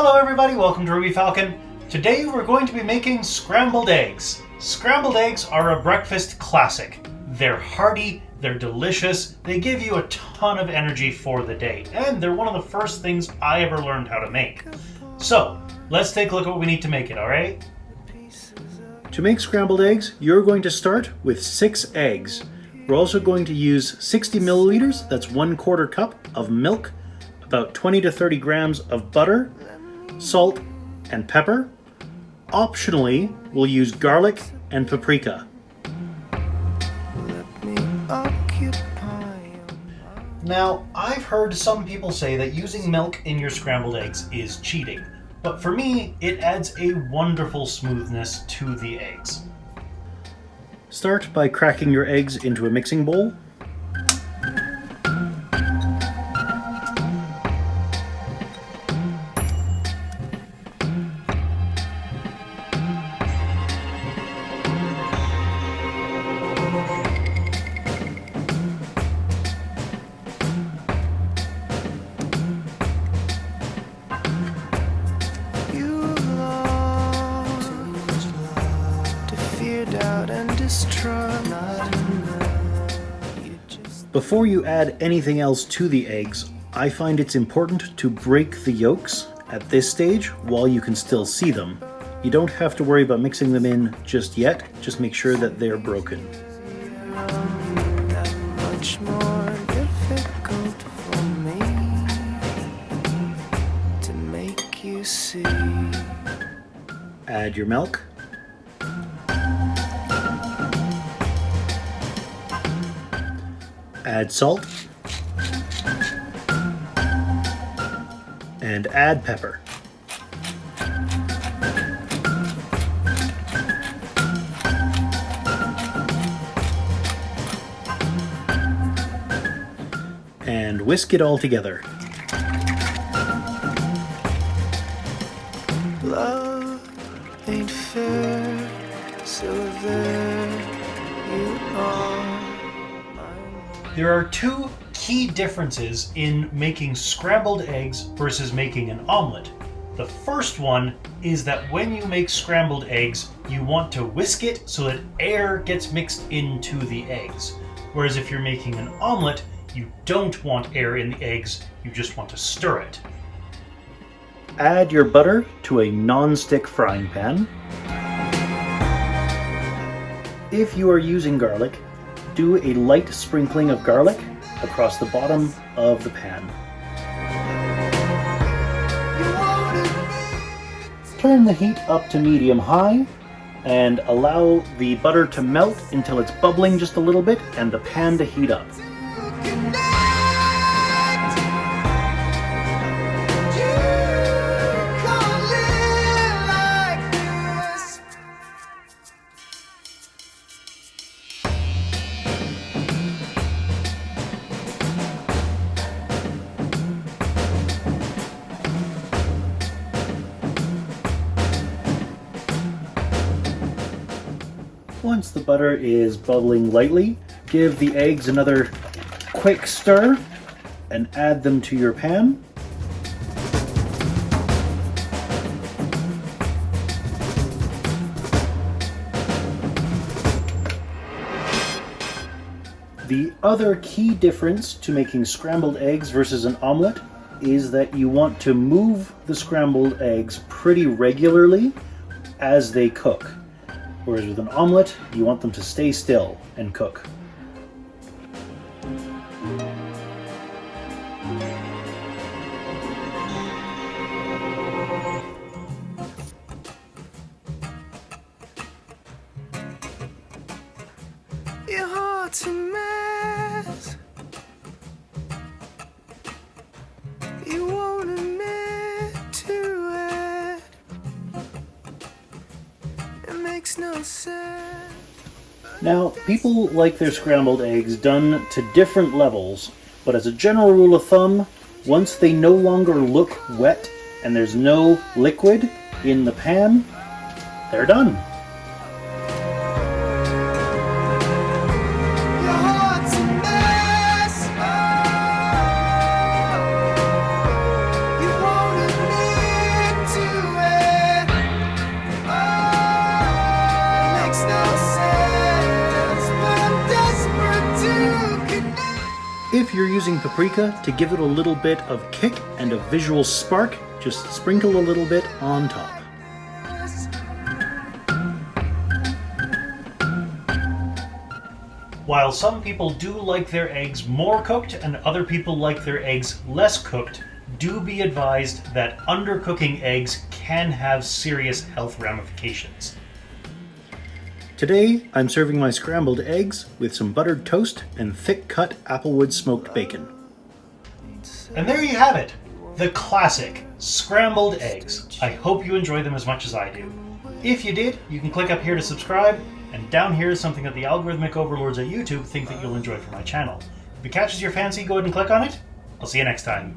Hello everybody, welcome to Ruby Falcon. Today we're going to be making scrambled eggs. Scrambled eggs are a breakfast classic. They're hearty, they're delicious, they give you a ton of energy for the day, and they're one of the first things I ever learned how to make. So, let's take a look at what we need to make it, alright? To make scrambled eggs, you're going to start with 6 eggs. We're also going to use 60 milliliters, that's 1/4 cup of milk, about 20 to 30 grams of butter, salt, and pepper. Optionally, we'll use garlic and paprika. Now, I've heard some people say that using milk in your scrambled eggs is cheating, but for me, it adds a wonderful smoothness to the eggs. Start by cracking your eggs into a mixing bowl. Before you add anything else to the eggs, I find it's important to break the yolks at this stage while you can still see them. You don't have to worry about mixing them in just yet, just make sure that they're broken. Add your milk. Add salt. And add pepper. And whisk it all together. Love ain't fair, so there you are. There are two key differences in making scrambled eggs versus making an omelet. The first one is that when you make scrambled eggs, you want to whisk it so that air gets mixed into the eggs. Whereas if you're making an omelet, you don't want air in the eggs, you just want to stir it. Add your butter to a non-stick frying pan. If you are using garlic, do a light sprinkling of garlic across the bottom of the pan. Turn the heat up to medium-high and allow the butter to melt until it's bubbling just a little bit and the pan to heat up. Once the butter is bubbling lightly, give the eggs another quick stir and add them to your pan. The other key difference to making scrambled eggs versus an omelet is that you want to move the scrambled eggs pretty regularly as they cook. Whereas with an omelet, you want them to stay still and cook. Your heart's a mess. You won't admit to it. It makes no sense. Now, people like their scrambled eggs done to different levels, but as a general rule of thumb, once they no longer look wet and there's no liquid in the pan, they're done. You won't admit you're using paprika, to give it a little bit of kick and a visual spark, just sprinkle a little bit on top. While some people do like their eggs more cooked and other people like their eggs less cooked, do be advised that undercooking eggs can have serious health ramifications. Today, I'm serving my scrambled eggs with some buttered toast and thick-cut applewood smoked bacon. And there you have it, the classic scrambled eggs. I hope you enjoy them as much as I do. If you did, you can click up here to subscribe, and down here is something that the algorithmic overlords at YouTube think that you'll enjoy for my channel. If it catches your fancy, go ahead and click on it. I'll see you next time.